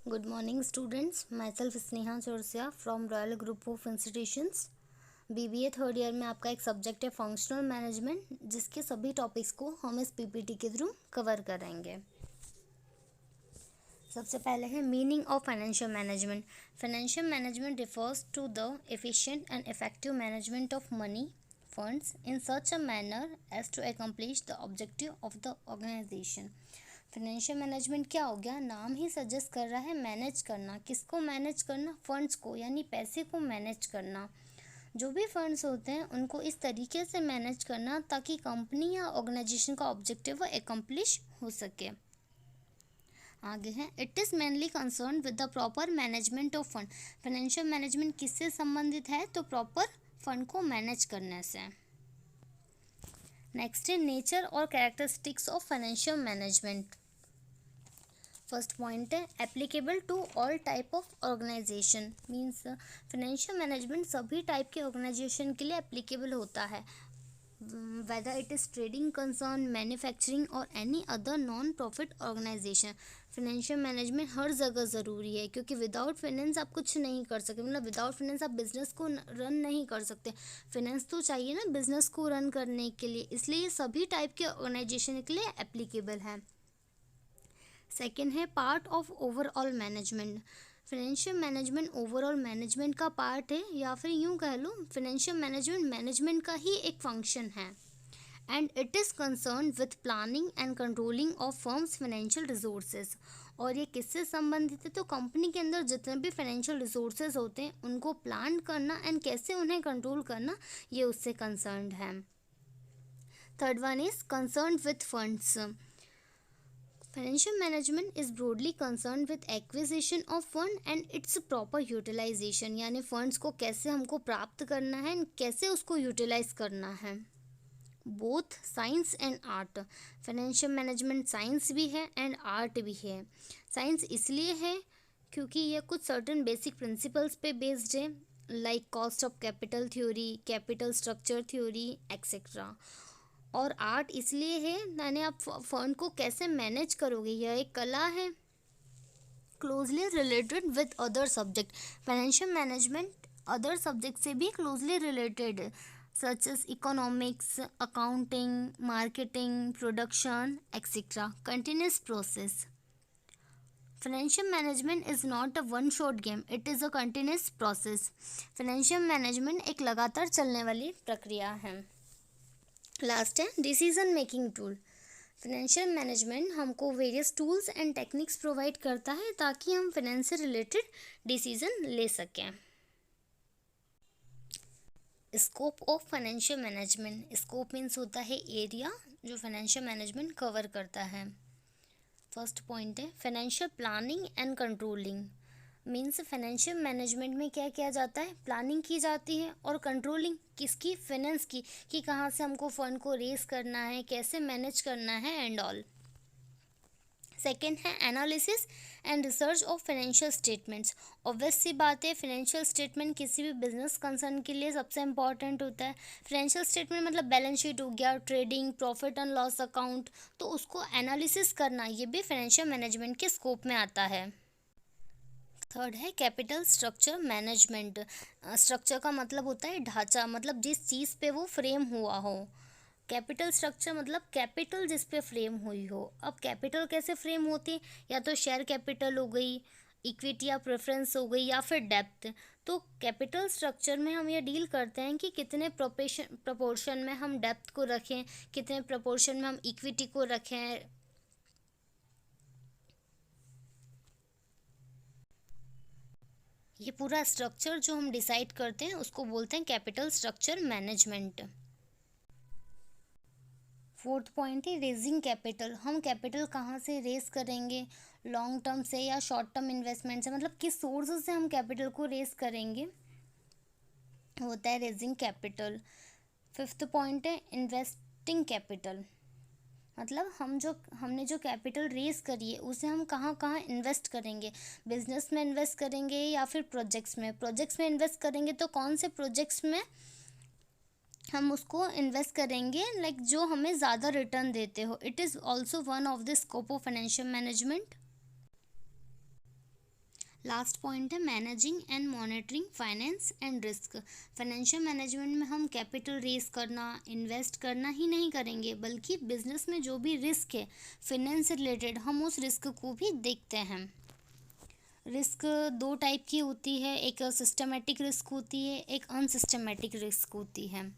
Good morning students, myself Sneha Chorsia from Royal Group of Institutions। BBA third year में आपका एक subject है functional management, जिसके सभी टॉपिक्स को हम इस पीपीटी के थ्रू कवर करेंगे। सबसे पहले है meaning of financial management. Financial management refers to the efficient and effective management of money funds in such a manner as to accomplish the objective of the organisation. Financial management क्या हो गया, नाम ही suggest कर रहा है manage करना। किसको manage करना? फंड्स को, यानी पैसे को मैनेज करना। जो भी फंड्स होते हैं उनको इस तरीके से मैनेज करना ताकि कंपनी या ऑर्गेनाइजेशन का ऑब्जेक्टिव एकम्प्लिश हो सके। आगे है, it is mainly concern with the proper management of fund. Financial management किससे संबंधित है? तो प्रॉपर फंड को मैनेज करने से। नेक्स्ट है नेचर और characteristics of financial management. First point है applicable to all type of organization. Means financial management सभी टाइप के ऑर्गेनाइजेशन के लिए एप्लीकेबल होता है, whether it is trading concern, manufacturing और any other non profit organization. Financial management हर जगह ज़रूरी है, क्योंकि विदाउट फाइनेंस आप कुछ नहीं कर सकते। मतलब विदाउट फाइनेंस आप बिजनेस को रन नहीं कर सकते। फाइनेंस तो चाहिए ना बिजनेस को रन करने के लिए, इसलिए ये सभी टाइप के ऑर्गेनाइजेशन के लिए एप्लीकेबल है। सेकेंड है part of overall management. Financial management overall management का पार्ट है, या फिर यूँ कह लो फाइनेंशियल मैनेजमेंट मैनेजमेंट का ही एक फंक्शन है। And it is concern with planning and controlling of firms financial resources. और ये किससे संबंधित है? तो कंपनी के अंदर जितने भी फाइनेंशियल रिसोर्सेज होते हैं उनको प्लान करना एंड कैसे उन्हें कंट्रोल करना, ये उससे कंसर्न्ड है। Third one is concern with funds. Financial management is broadly concerned with acquisition of fund and its proper utilization। यानी फंड्स को कैसे हमको प्राप्त करना है, कैसे उसको यूटिलाइज करना है। Both science and art. Financial management science भी है एंड आर्ट भी है। साइंस इसलिए है क्योंकि ये कुछ सर्टन बेसिक प्रिंसिपल्स पे बेस्ड है, like cost of capital theory, capital structure theory etcetera. और आर्ट इसलिए है यानी आप फंड को कैसे मैनेज करोगे, यह एक कला है, closely related with other subject. Financial management other subject से भी क्लोजली रिलेटेड है, such as economics, accounting, marketing, production etcetera. Continuous process. Financial management is not a one shot game, it is a continuous process. Financial management एक लगातार चलने वाली प्रक्रिया है। Last है decision making tool. Financial management हमको various tools and techniques provide करता है ताकि हम फाइनेंस से रिलेटेड डिसीजन ले सकें। Scope of financial management. Scope means होता है एरिया जो फाइनेंशियल मैनेजमेंट कवर करता है। फर्स्ट पॉइंट है financial planning and controlling. Means financial management में क्या किया जाता है? प्लानिंग की जाती है और कंट्रोलिंग किसकी? फाइनेंस की, कि कहाँ से हमको फंड को रेस करना है, कैसे मैनेज करना है एंड ऑल। सेकेंड है analysis and research of financial statements. Obvious सी बात है, फाइनेंशियल स्टेटमेंट किसी भी बिजनेस कंसर्न के लिए सबसे इंपॉर्टेंट होता है। फाइनेंशियल स्टेटमेंट मतलब बैलेंस शीट हो गया, trading, profit and loss account, तो उसको एनालिसिस करना ये भी फाइनेंशियल मैनेजमेंट के स्कोप में आता है। थर्ड है कैपिटल स्ट्रक्चर मैनेजमेंट। स्ट्रक्चर का मतलब होता है ढांचा, मतलब जिस चीज़ पे वो फ्रेम हुआ हो। कैपिटल स्ट्रक्चर मतलब कैपिटल जिस पे फ्रेम हुई हो। अब कैपिटल कैसे फ्रेम होती? या तो शेयर कैपिटल हो गई, इक्विटी या प्रेफरेंस हो गई, या फिर डेप्थ। तो कैपिटल स्ट्रक्चर में हम ये डील करते हैं कि कितने प्रपोर्शन में हम डेप्थ को रखें, कितने प्रपोर्शन में हम इक्विटी को रखें। ये पूरा स्ट्रक्चर जो हम डिसाइड करते हैं उसको बोलते हैं capital structure management. Fourth point है रेजिंग कैपिटल। हम कैपिटल कहाँ से रेज करेंगे? लॉन्ग टर्म से या शॉर्ट टर्म इन्वेस्टमेंट से, मतलब किस सोर्स से हम कैपिटल को रेज करेंगे, होता है रेजिंग कैपिटल। फिफ्थ पॉइंट है इन्वेस्टिंग कैपिटल। मतलब हमने जो कैपिटल रेज करी है उसे हम कहाँ कहाँ इन्वेस्ट करेंगे? बिजनेस में इन्वेस्ट करेंगे या फिर प्रोजेक्ट्स में? प्रोजेक्ट्स में इन्वेस्ट करेंगे तो कौन से प्रोजेक्ट्स में हम उसको इन्वेस्ट करेंगे, लाइक जो हमें ज़्यादा रिटर्न देते हो। It is also one of the scope of financial management. Last point है managing and monitoring finance and risk. Financial management में हम कैपिटल रेज करना, इन्वेस्ट करना ही नहीं करेंगे, बल्कि बिजनेस में जो भी रिस्क है फाइनेंस से रिलेटेड, हम उस रिस्क को भी देखते हैं। रिस्क दो टाइप की होती है, एक सिस्टमेटिक रिस्क होती है, एक अनसिस्टमेटिक रिस्क होती है।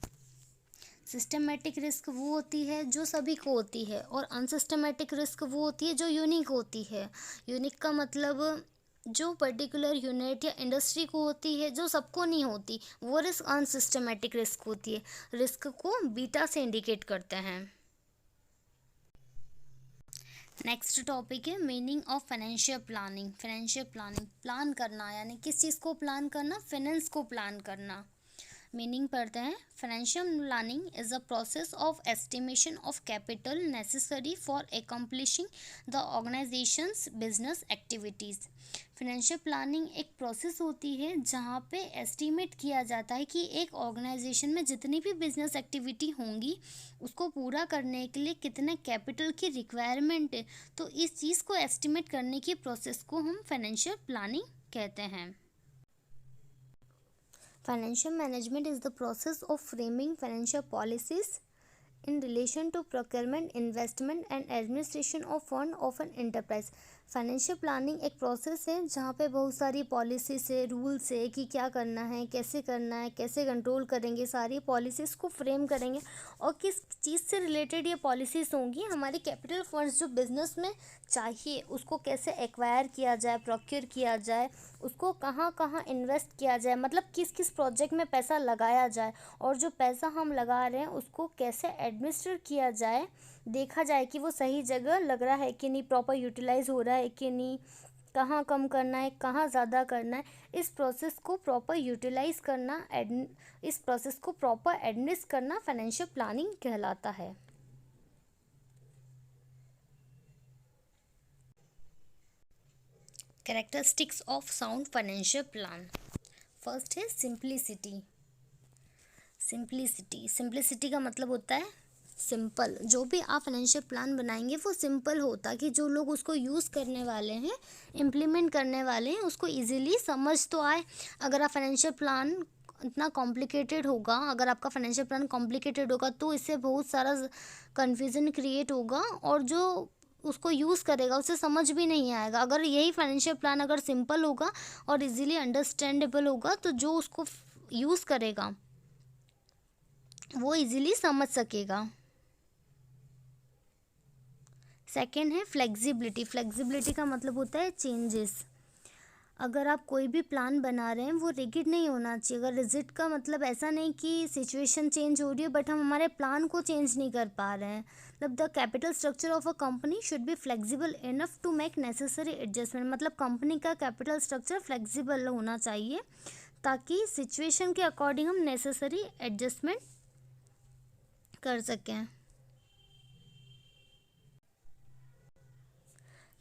सिस्टमेटिक रिस्क वो होती है जो सभी को होती है, और अनसिस्टमेटिक रिस्क वो होती है जो यूनिक होती है। यूनिक का मतलब जो पर्टिकुलर यूनिट या इंडस्ट्री को होती है, जो सबको नहीं होती, वो रिस्क अनसिस्टमेटिक रिस्क होती है। रिस्क को बीटा से इंडिकेट करते हैं। नेक्स्ट टॉपिक है meaning of financial planning. Financial planning, plan करना, यानी किस चीज़ को प्लान करना, फाइनेंस को प्लान करना। मीनिंग पढ़ते हैं। Financial planning is a process of estimation of capital necessary for accomplishing the organisations business activities. Financial planning एक प्रोसेस होती है जहाँ पे एस्टिमेट किया जाता है कि एक ऑर्गेनाइजेशन में जितनी भी बिजनेस एक्टिविटी होंगी उसको पूरा करने के लिए कितने कैपिटल की रिक्वायरमेंट है। तो इस चीज़ को एस्टिमेट करने की प्रोसेस को हम फाइनेंशियल प्लानिंग कहते हैं। Financial management is the process of framing financial policies in relation to procurement, investment and administration of fund of an enterprise. Financial planning एक प्रोसेस है जहाँ पे बहुत सारी पॉलिसी से, रूल से कि क्या करना है, कैसे कंट्रोल करेंगे, सारी पॉलिसीज़ को फ्रेम करेंगे, और किस चीज़ से रिलेटेड ये पॉलिसीज़ होंगी, हमारी कैपिटल फंड्स जो बिज़नेस में चाहिए उसको कैसे एक्वायर किया जाए, प्रोक्योर किया जाए, उसको कहाँ कहाँ इन्वेस्ट किया जाए, मतलब किस किस प्रोजेक्ट में पैसा लगाया जाए, और जो पैसा हम लगा रहे हैं उसको कैसे एडमिनिस्टर किया जाए, देखा जाए कि वो सही जगह लग रहा है कि नहीं, प्रॉपर यूटिलाइज हो रहा है कि नहीं, कहाँ कम करना है, कहाँ ज़्यादा करना है। इस प्रोसेस को प्रॉपर यूटिलाइज करना, इस प्रोसेस को प्रॉपर एडमिनिस्टर करना फाइनेंशियल प्लानिंग कहलाता है। Characteristics of sound financial plan. First है सिंप्लिसिटी। सिंप्लिसिटी का मतलब होता है सिंपल। जो भी आप फाइनेंशियल प्लान बनाएंगे वो सिंपल हो, ताकि जो लोग उसको यूज़ करने वाले हैं, इम्प्लीमेंट करने वाले हैं, उसको इजीली समझ तो आए। अगर आप फाइनेंशियल प्लान इतना कॉम्प्लिकेटेड होगा, अगर आपका फाइनेंशियल प्लान कॉम्प्लिकेटेड होगा तो इससे बहुत सारा कन्फ्यूज़न क्रिएट होगा, और जो उसको यूज़ करेगा उसे समझ भी नहीं आएगा। अगर यही फाइनेंशियल प्लान अगर सिंपल होगा और इजीली अंडरस्टैंडेबल होगा तो जो उसको यूज़ करेगा वो इजीली समझ सकेगा। सेकेंड है फ्लेक्सिबिलिटी। फ्लेक्सिबिलिटी का मतलब होता है चेंजेस। अगर आप कोई भी प्लान बना रहे हैं वो रिजिड नहीं होना चाहिए। अगर रिजिड का मतलब ऐसा नहीं कि सिचुएशन चेंज हो रही है बट हम हमारे प्लान को चेंज नहीं कर पा रहे हैं। मतलब the capital structure of a company should be flexible enough to make necessary adjustment. मतलब कंपनी का कैपिटल स्ट्रक्चर फ्लेक्सिबल होना चाहिए ताकि सिचुएशन के अकॉर्डिंग हम नेसेसरी एडजस्टमेंट कर सकें।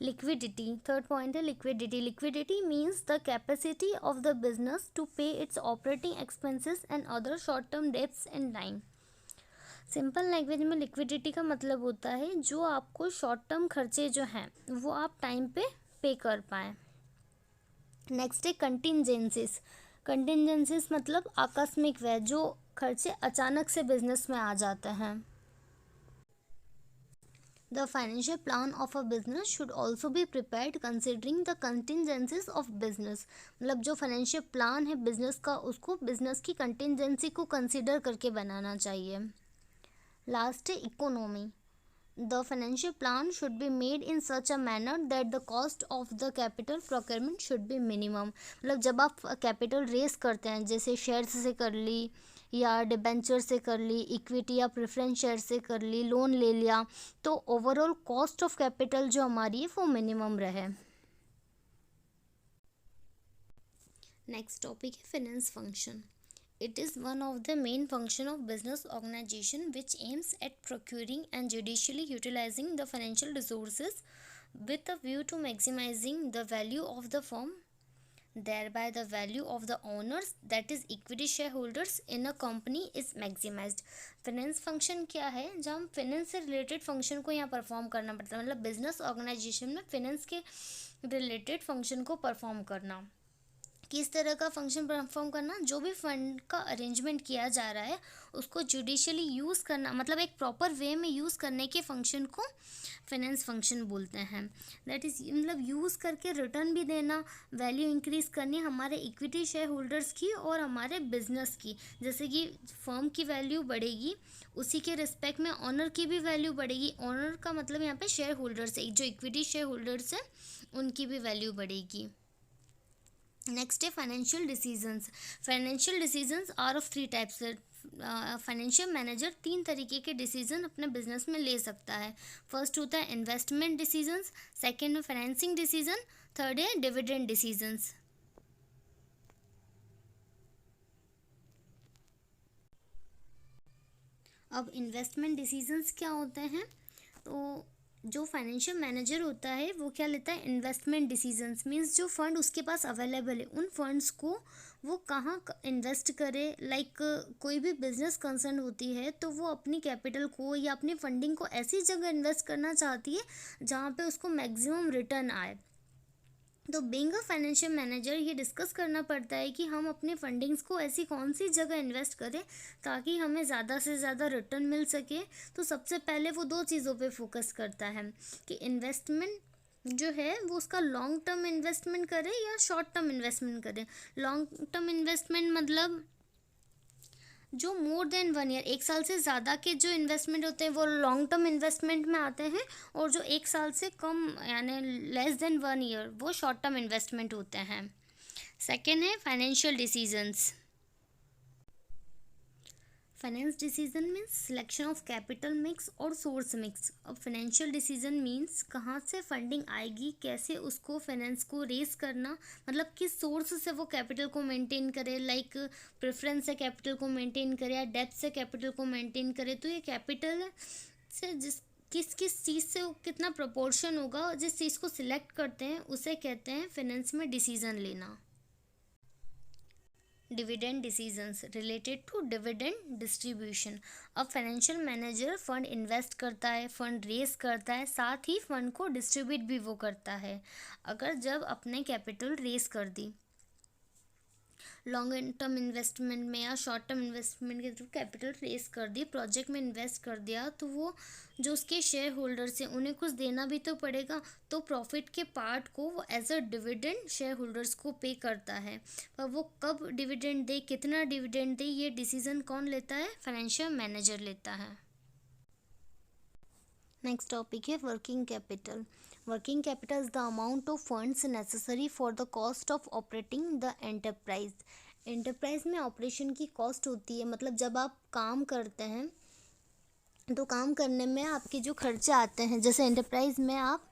लिक्विडिटी, थर्ड पॉइंट है liquidity. Liquidity means the capacity of the business to pay its operating expenses and other short term debts in time. Simple language में liquidity का मतलब होता है जो आपको शॉर्ट टर्म खर्चे जो हैं वो आप टाइम पे कर पाएँ। नेक्स्ट है कंटिंजेंसीज। कंटिंजेंसीज मतलब आकस्मिक व्यय, जो खर्चे अचानक से बिजनेस में आ जाते हैं। The financial plan of a business should also be prepared considering the contingencies of business। मतलब जो फाइनेंशियल प्लान है बिजनेस का उसको बिजनेस की कंटिजेंसी को कंसिडर करके बनाना चाहिए। लास्ट है economy. The financial plan should be made in such a manner that the cost of the capital procurement should be minimum। मतलब जब आप कैपिटल रेस करते हैं, जैसे शेयर्स से कर ली या डिबेंचर से कर ली, इक्विटी या प्रेफरेंस शेयर से कर ली, लोन ले लिया, तो ओवरऑल कॉस्ट ऑफ कैपिटल जो हमारी है वो मिनिमम रहे। नेक्स्ट टॉपिक है finance function. It is one of the main function of business organization which aims at procuring and judicially utilizing the financial resources with a view to maximizing the value of the firm thereby the value of the owners, that is equity shareholders in a company is maximized. Finance function क्या है? जब हम finance से related function को यहाँ perform करना पड़ता है, मतलब बिजनेस ऑर्गेनाइजेशन में फाइनेंस के रिलेटेड फंक्शन को परफॉर्म करना। किस तरह का फंक्शन परफॉर्म करना? जो भी फंड का अरेंजमेंट किया जा रहा है उसको जुडिशियली यूज़ करना, मतलब एक प्रॉपर वे में यूज़ करने के फंक्शन को फाइनेंस फंक्शन बोलते हैं। दैट इज़ मतलब यूज़ करके रिटर्न भी देना, वैल्यू इंक्रीज़ करनी हमारे इक्विटी शेयर होल्डर्स की और हमारे बिजनेस की। जैसे कि फर्म की वैल्यू बढ़ेगी, उसी के रिस्पेक्ट में ऑनर की भी वैल्यू बढ़ेगी। ऑनर का मतलब यहाँ पे शेयर होल्डर्स है, जो इक्विटी शेयर होल्डर्स है उनकी भी वैल्यू बढ़ेगी। नेक्स्ट है financial decisions. Financial decisions are of 3 types. Financial manager 3 तरीके के डिसीजन अपने बिजनेस में ले सकता है। फर्स्ट होता है इन्वेस्टमेंट डिसीजंस, सेकेंड है फाइनेंसिंग डिसीजन, थर्ड है डिविडेंड डिसीजंस। अब इन्वेस्टमेंट डिसीजंस क्या होते हैं? तो जो फाइनेंशियल मैनेजर होता है वो क्या लेता है? इन्वेस्टमेंट डिसीजंस मीन्स जो फंड उसके पास अवेलेबल है उन फंड्स को वो कहाँ इन्वेस्ट करे। लाइक कोई भी बिजनेस कंसर्न होती है तो वो अपनी कैपिटल को या अपनी फंडिंग को ऐसी जगह इन्वेस्ट करना चाहती है जहाँ पे उसको मैक्सिमम रिटर्न आए। तो बीइंग अ फाइनेंशियल मैनेजर ये डिस्कस करना पड़ता है कि हम अपने फंडिंग्स को ऐसी कौन सी जगह इन्वेस्ट करें ताकि हमें ज़्यादा से ज़्यादा रिटर्न मिल सके। तो सबसे पहले वो 2 चीज़ों पे फोकस करता है कि इन्वेस्टमेंट जो है वो उसका लॉन्ग टर्म इन्वेस्टमेंट करे या शॉर्ट टर्म इन्वेस्टमेंट करे। लॉन्ग टर्म इन्वेस्टमेंट मतलब जो मोर देन 1 ईयर, 1 साल से ज़्यादा के जो इन्वेस्टमेंट होते हैं वो लॉन्ग टर्म इन्वेस्टमेंट में आते हैं, और जो 1 साल से कम यानी लेस देन 1 ईयर वो शॉर्ट टर्म इन्वेस्टमेंट होते हैं। सेकेंड है financial decisions. Finance decision means selection of capital mix और सोर्स मिक्स। अब फाइनेंशियल डिसीजन मीन्स कहाँ से फंडिंग आएगी, कैसे उसको फाइनेंस को रेस करना, मतलब किस सोर्स से वो कैपिटल को मेंटेन करे। लाइक प्रेफरेंस से कैपिटल को मेंटेन करे या डेप्थ से कैपिटल को मेंटेन करे। तो ये कैपिटल से किस किस चीज़ से कितना प्रोपोर्शन होगा, जिस चीज़ को सिलेक्ट करते हैं उसे कहते हैं फाइनेंस में डिसीजन लेना। Dividend decisions related to dividend distribution. अब फाइनेंशियल मैनेजर फंड इन्वेस्ट करता है, फंड रेस करता है, साथ ही फंड को डिस्ट्रीब्यूट भी वो करता है। अगर जब अपने कैपिटल रेस कर दी लॉन्ग टर्म इन्वेस्टमेंट में या शॉर्ट टर्म इन्वेस्टमेंट के थ्रू कैपिटल रेस कर दी, प्रोजेक्ट में इन्वेस्ट कर दिया, तो वो जो उसके शेयर होल्डर्स हैं उन्हें कुछ देना भी तो पड़ेगा। तो प्रॉफिट के पार्ट को वो as a dividend shareholders को पे करता है। पर वो कब डिविडेंड दे, कितना डिविडेंड दे, ये डिसीजन कौन लेता है? फाइनेंशियल मैनेजर लेता है। नेक्स्ट टॉपिक है working capital. Working capital is the amount of funds necessary for the cost of operating the enterprise. Enterprise में ऑपरेशन की कॉस्ट होती है, मतलब जब आप काम करते हैं तो काम करने में आपके जो खर्चे आते हैं, जैसे एंटरप्राइज में आप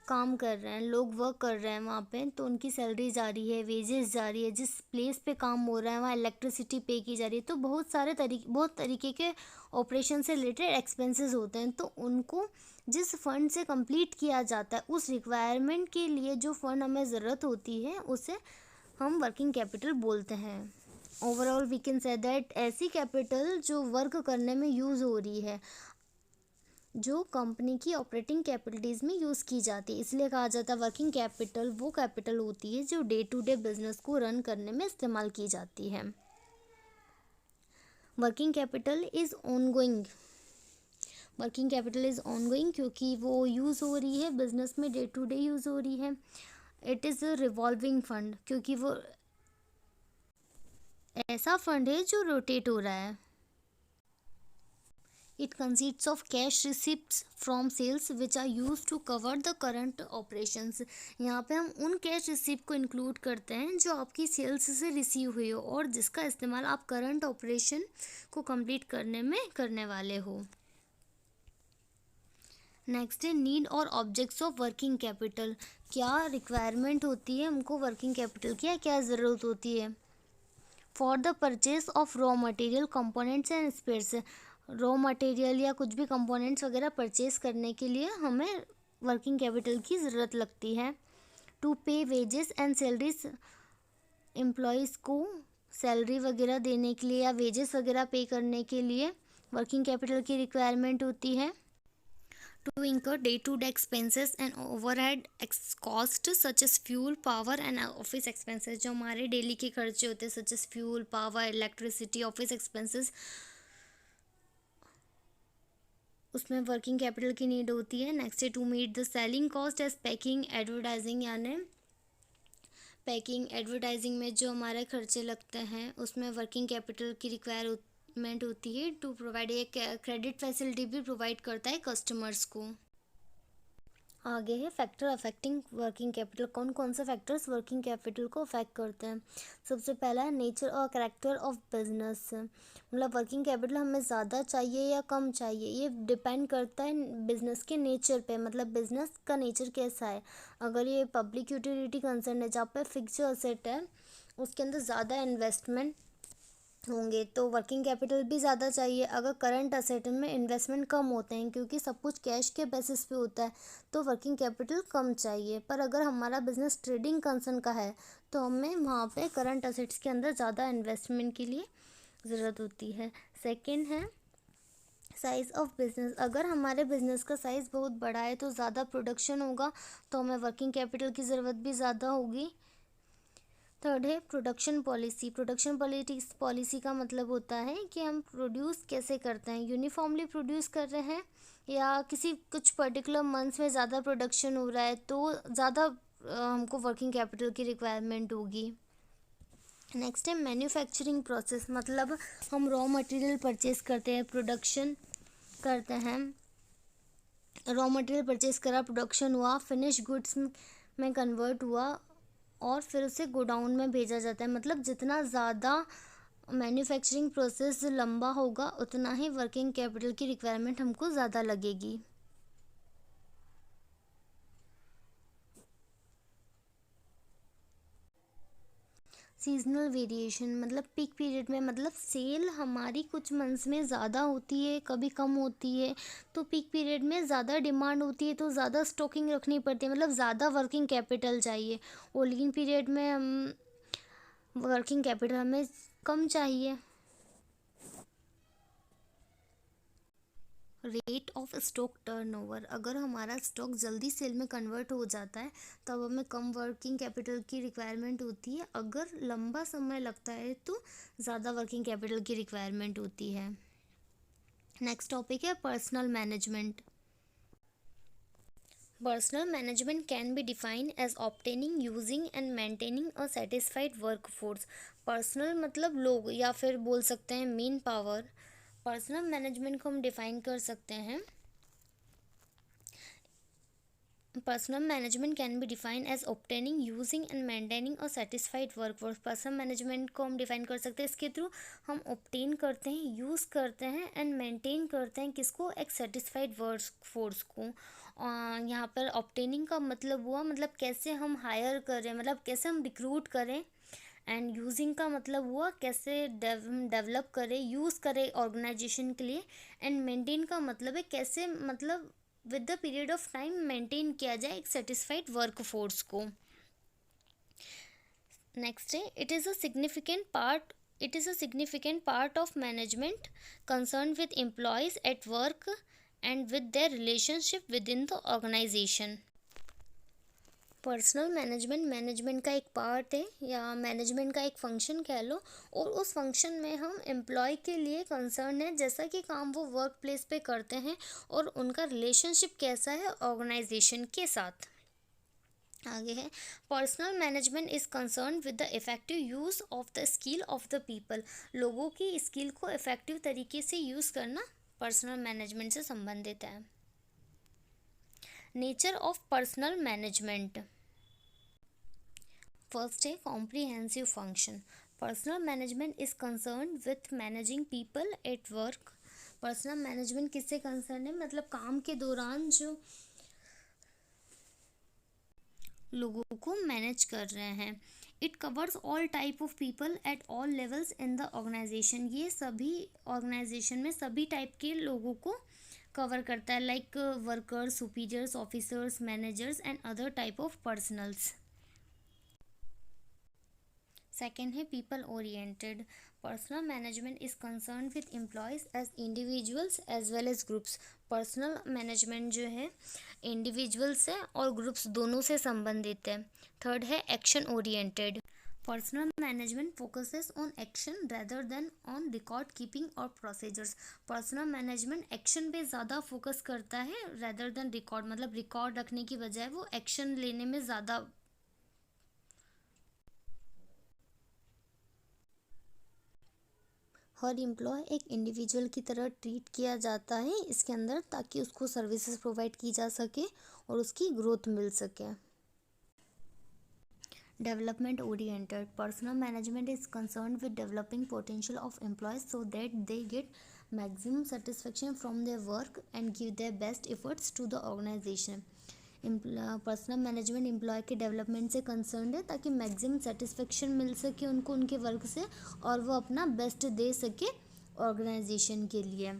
काम कर रहे हैं, लोग वर्क कर रहे हैं वहाँ पे, तो उनकी सैलरी जा रही है, वेजेस जा रही है, जिस प्लेस पे काम हो रहा है वहाँ इलेक्ट्रिसिटी पे की जा रही है। तो बहुत तरीके के ऑपरेशन से रिलेटेड एक्सपेंसेस होते हैं। तो उनको जिस फंड से कंप्लीट किया जाता है उस रिक्वायरमेंट के लिए जो फंड हमें ज़रूरत होती है उसे हम वर्किंग कैपिटल बोलते हैं। Overall we can say that ऐसी कैपिटल जो वर्क करने में यूज़ हो रही है, जो कंपनी की ऑपरेटिंग कैपिटल्स में यूज़ की जाती है, इसलिए कहा जाता है वर्किंग कैपिटल वो कैपिटल होती है जो डे टू डे बिजनेस को रन करने में इस्तेमाल की जाती है। Working capital is ongoing. Working capital is ongoing क्योंकि वो यूज़ हो रही है बिजनेस में, डे टू डे यूज़ हो रही है। It is a revolving fund क्योंकि वो ऐसा फंड है जो रोटेट हो रहा है। It consists of cash receipts from sales which are used to cover the current operations। यहाँ पे हम उन कैश रिसिप्ट को इंक्लूड करते हैं जो आपकी सेल्स से रिसीव हुई हो और जिसका इस्तेमाल आप करंट ऑपरेशन को कंप्लीट करने में करने वाले हो। नेक्स्ट है नीड और ऑब्जेक्ट्स ऑफ वर्किंग कैपिटल। क्या रिक्वायरमेंट होती है हमको वर्किंग कैपिटल की, क्या ज़रूरत होती है? For the purchase of raw material components and spheres. Raw material या कुछ भी कंपोनेंट्स वगैरह परचेज करने के लिए हमें वर्किंग कैपिटल की ज़रूरत लगती है। टू पे वेजेस एंड सैलरीज, एम्प्लॉयज़ को सैलरी वगैरह देने के लिए या वेजेस वगैरह पे करने के लिए वर्किंग कैपिटल की रिक्वायरमेंट होती है। To incur day to day expenses and overhead cost such as fuel power and office expenses, जो हमारे डेली के खर्चे होते हैं such as fuel power electricity office expenses, उसमें वर्किंग कैपिटल की नीड होती है। नेक्स्ट है to meet the selling cost as packing advertising, यानी पैकिंग एडवर्टाइजिंग में जो हमारे खर्चे लगते हैं उसमें वर्किंग कैपिटल की रिक्वायरमेंट होती है। टू प्रोवाइड एक क्रेडिट फैसिलिटी भी प्रोवाइड करता है कस्टमर्स को। आगे है फैक्टर अफेक्टिंग वर्किंग कैपिटल। कौन कौन से फैक्टर्स वर्किंग कैपिटल को अफेक्ट करते हैं? सबसे पहला है नेचर और कैरेक्टर ऑफ बिजनेस, मतलब वर्किंग कैपिटल हमें ज़्यादा चाहिए या कम चाहिए, ये डिपेंड करता है बिजनेस के नेचर पे, मतलब बिजनेस का नेचर कैसा है। अगर ये पब्लिक यूटिलिटी कंसर्न है जहाँ पे फिक्स्ड असेट है उसके अंदर ज़्यादा इन्वेस्टमेंट होंगे तो वर्किंग कैपिटल भी ज़्यादा चाहिए। अगर करंट असेट में इन्वेस्टमेंट कम होते हैं क्योंकि सब कुछ कैश के बेसिस पे होता है तो वर्किंग कैपिटल कम चाहिए। पर अगर हमारा बिजनेस ट्रेडिंग कंसर्न का है तो हमें वहाँ पे करंट असेट्स के अंदर ज़्यादा इन्वेस्टमेंट के लिए ज़रूरत होती है। सेकेंड है साइज़ ऑफ बिजनेस। अगर हमारे बिजनेस का साइज़ बहुत बड़ा है तो ज़्यादा प्रोडक्शन होगा तो हमें वर्किंग कैपिटल की ज़रूरत भी ज़्यादा होगी। थर्ड है प्रोडक्शन पॉलिसी। प्रोडक्शन पॉलिसी का मतलब होता है कि हम प्रोड्यूस कैसे करते हैं, यूनिफॉर्मली प्रोड्यूस कर रहे हैं या किसी कुछ पर्टिकुलर मंथ्स में ज़्यादा प्रोडक्शन हो रहा है तो ज़्यादा हमको वर्किंग कैपिटल की रिक्वायरमेंट होगी। नेक्स्ट है मैन्युफैक्चरिंग प्रोसेस, मतलब हम रॉ मटेरियल परचेज करते हैं, प्रोडक्शन करते हैं, रॉ मटेरियल परचेज करा, प्रोडक्शन हुआ, फिनिश गुड्स में कन्वर्ट हुआ और फिर उसे गोडाउन में भेजा जाता है। मतलब जितना ज़्यादा मैन्युफैक्चरिंग प्रोसेस लंबा होगा उतना ही वर्किंग कैपिटल की रिक्वायरमेंट हमको ज़्यादा लगेगी। सीजनल वेरिएशन, मतलब पीक पीरियड में, मतलब सेल हमारी कुछ मंथ्स में ज़्यादा होती है कभी कम होती है तो पीक पीरियड में ज़्यादा डिमांड होती है तो ज़्यादा स्टॉकिंग रखनी पड़ती है, मतलब ज़्यादा वर्किंग कैपिटल चाहिए। और लीन पीरियड में हम वर्किंग कैपिटल हमें कम चाहिए। रेट ऑफ स्टॉक टर्नओवर, अगर हमारा स्टॉक जल्दी सेल में कन्वर्ट हो जाता है तब हमें कम वर्किंग कैपिटल की रिक्वायरमेंट होती है, अगर लंबा समय लगता है तो ज़्यादा वर्किंग कैपिटल की रिक्वायरमेंट होती है। नेक्स्ट टॉपिक है personal management. Personal management can be defined as obtaining, using and maintaining a satisfied workforce. Personal मतलब लोग या फिर बोल सकते हैं मेन पावर। पर्सनल मैनेजमेंट को हम डिफाइन कर सकते हैं, personal management can be define as obtaining, using and maintaining a satisfied workforce. Personal management को हम डिफाइन कर सकते हैं, इसके थ्रू हम ऑब्टेन करते हैं, यूज़ करते हैं एंड मेंटेन करते हैं किसको, एक सेटिस्फाइड वर्कफोर्स को। यहाँ पर ऑब्टेनिंग का मतलब हुआ मतलब कैसे हम हायर करें, मतलब कैसे हम रिक्रूट करें, एंड यूजिंग का मतलब हुआ कैसे डेवलप करें, यूज़ करें ऑर्गेनाइजेशन के लिए, एंड मेंटेन का मतलब है कैसे, मतलब with the period of time maintain किया जाए एक सेटिस्फाइड वर्क फोर्स को। नेक्स्ट है it is a significant part of management concern with employees at work and with their relationship within the organisation. Personal management का एक part है या management का एक फंक्शन कह लो, और उस फंक्शन में हम एम्प्लॉय के लिए कंसर्न है जैसा कि काम वो वर्क प्लेस पे करते हैं और उनका रिलेशनशिप कैसा है ऑर्गेनाइजेशन के साथ। आगे है personal management is concern with the effective use of the skill of the people. लोगों की स्किल को इफ़ेक्टिव तरीके से यूज़ करना पर्सनल मैनेजमेंट से संबंधित है। Nature of personal management, first है comprehensive function. Personal management is concern with managing people at work. Personal management किससे कंसर्न है, मतलब काम के दौरान जो लोगों को मैनेज कर रहे हैं। It covers all type of people at all levels in the organisation. ये सभी ऑर्गेनाइजेशन में सभी टाइप के लोगों को कवर करता है, like workers, superiors, officers, managers and other type of personnels. Second है people oriented. Personal management is concern with employees as individuals as well as groups. Personal management जो है इंडिविजुअल से और ग्रुप्स दोनों से संबंधित है. थर्ड है action oriented. Personal management focuses on action rather than on record keeping और प्रोसीजर्स. पर्सनल मैनेजमेंट एक्शन पे ज़्यादा फोकस करता है rather देन रिकॉर्ड, मतलब रिकॉर्ड रखने की बजाय वो एक्शन लेने में ज़्यादा. हर एम्प्लॉय एक इंडिविजुअल की तरह ट्रीट किया जाता है इसके अंदर, ताकि उसको सर्विसेज प्रोवाइड की जा सके और उसकी ग्रोथ मिल सके. Development oriented. Personal management is concern with developing potential of employees so that they get maximum satisfaction from their work and give their best efforts to the organisation. Personal management employ के development से concern है ताकि maximum satisfaction मिल सके उनको उनके work से और वो अपना बेस्ट दे सके ऑर्गेनाइजेशन के लिए.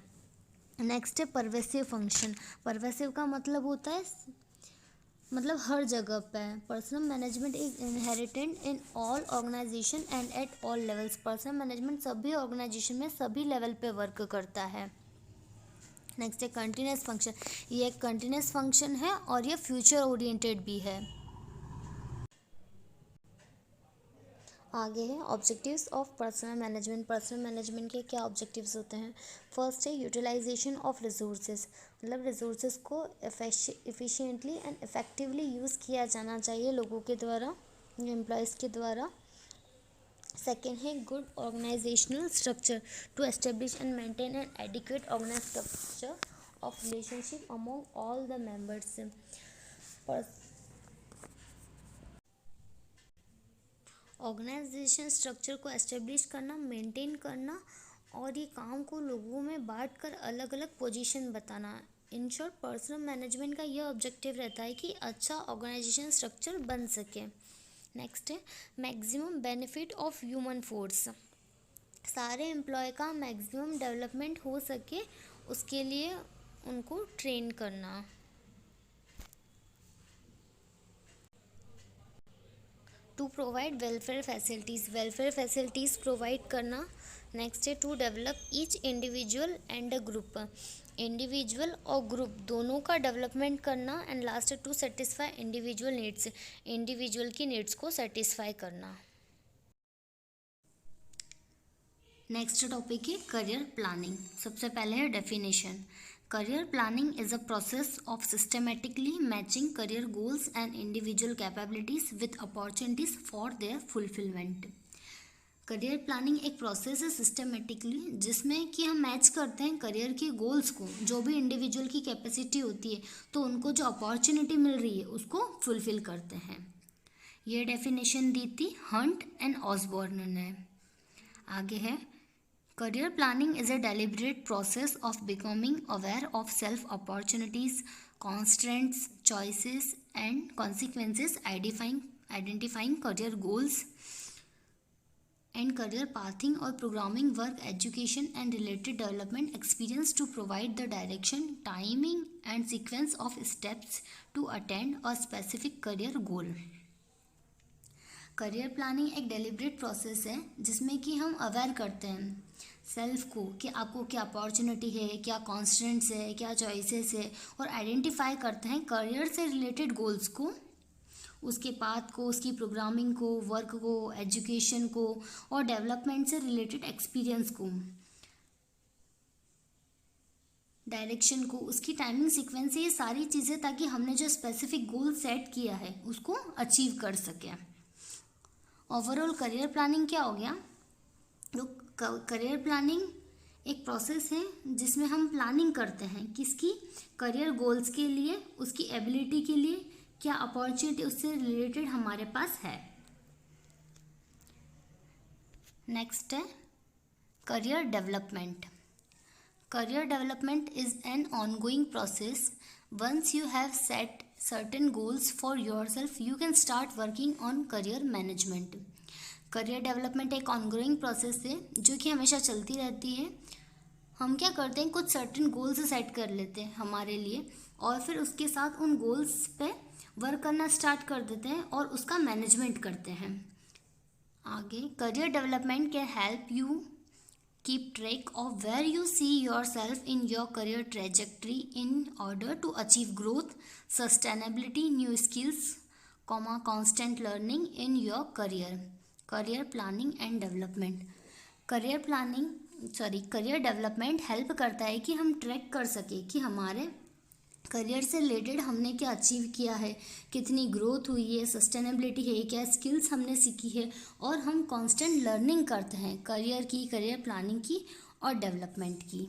नेक्स्ट है परवेसिव फंक्शन. परवेसिव का मतलब होता है मतलब हर जगह पे है. Personal management is inherent in all organization and at all levels. Personnel management सभी ऑर्गेनाइजेशन में सभी लेवल पे वर्क करता है. नेक्स्ट है कंटिन्यूस फंक्शन. ये एक कंटिन्यूस फंक्शन है और ये फ्यूचर ओरिएंटेड भी है. आगे है objectives of personal management. Personal management के क्या ऑब्जेक्टिव्स होते हैं. फर्स्ट है यूटिलाइजेशन ऑफ रिसोर्सेज, मतलब रिसोर्सेज को एफिशिएंटली एंड इफेक्टिवली यूज़ किया जाना चाहिए लोगों के द्वारा, एम्प्लॉयज़ के द्वारा. सेकेंड है good organizational structure to establish and maintain an adequate organize structure of relationship among all the members. Organization structure को एस्टेब्लिश करना, मेंटेन करना और ये काम को लोगों में बांट कर अलग अलग पोजीशन बताना. इन शॉर्ट पर्सनल मैनेजमेंट का यह ऑब्जेक्टिव रहता है कि अच्छा ऑर्गेनाइजेशन स्ट्रक्चर बन सके. नेक्स्ट है maximum benefit of human force. सारे एम्प्लॉय का मैक्सिमम डेवलपमेंट हो सके उसके लिए उनको ट्रेन करना. To provide welfare facilities, welfare facilities provide करना. नेक्स्ट है to develop each individual and a group, individual और ग्रुप दोनों का डेवलपमेंट करना. एंड लास्ट है to satisfy individual needs, individual की नीड्स को सेटिस्फाई करना. नेक्स्ट टॉपिक है करियर प्लानिंग. सबसे पहले है definition. Career planning is a process of systematically matching career goals and individual capabilities with opportunities for their fulfillment. Career planning एक process है systematically जिसमें कि हम मैच करते हैं करियर के गोल्स को, जो भी इंडिविजुअल की कैपेसिटी होती है तो उनको जो अपॉर्चुनिटी मिल रही है उसको फुलफिल करते हैं. ये डेफिनेशन दी थी हंट एंड ऑसबॉर्न ने. आगे है career planning is a deliberate process of becoming aware of self opportunities, constraints, choices and consequences, identifying career goals and career pathing or programming work, education and related development experience to provide the direction, timing and sequence of steps to attain a specific career goal. Career planning एक deliberate process है जिसमें कि हम aware करते हैं self को कि आपको क्या अपॉर्चुनिटी है, क्या कॉन्स्टेंट्स है, क्या चॉइसेस है, और आइडेंटिफाई करते हैं करियर से रिलेटेड गोल्स को, उसके पाथ को, उसकी प्रोग्रामिंग को, वर्क को, एजुकेशन को और डेवलपमेंट से रिलेटेड एक्सपीरियंस को, डायरेक्शन को, उसकी टाइमिंग सीक्वेंस है, ये सारी चीज़ें ताकि हमने जो स्पेसिफिक गोल सेट किया है उसको अचीव कर सकें. ओवरऑल करियर प्लानिंग क्या हो गया. तो करियर प्लानिंग एक प्रोसेस है जिसमें हम प्लानिंग करते हैं किसकी, करियर गोल्स के लिए, उसकी एबिलिटी के लिए, क्या अपॉर्चुनिटी उससे रिलेटेड हमारे पास है. नेक्स्ट है career development. Career development is an ongoing process. Once you have set certain goals for yourself you can start working on career management. Career development एक ऑनगोइंग प्रोसेस है जो कि हमेशा चलती रहती है. हम क्या करते हैं, कुछ सर्टेन गोल्स सेट कर लेते हैं हमारे लिए और फिर उसके साथ उन गोल्स पे वर्क करना स्टार्ट कर देते हैं और उसका मैनेजमेंट करते हैं. आगे, career development can help you keep track of where you see yourself in your career trajectory in order to achieve growth, sustainability, new skills, constant learning in your career planning and development. Career development help करता है कि हम track कर सके कि हमारे career से related हमने क्या अचीव किया है, कितनी ग्रोथ हुई है, सस्टेनेबिलिटी है, क्या स्किल्स हमने सीखी है, और हम कांस्टेंट लर्निंग करते हैं करियर की, करियर प्लानिंग की और डेवलपमेंट की।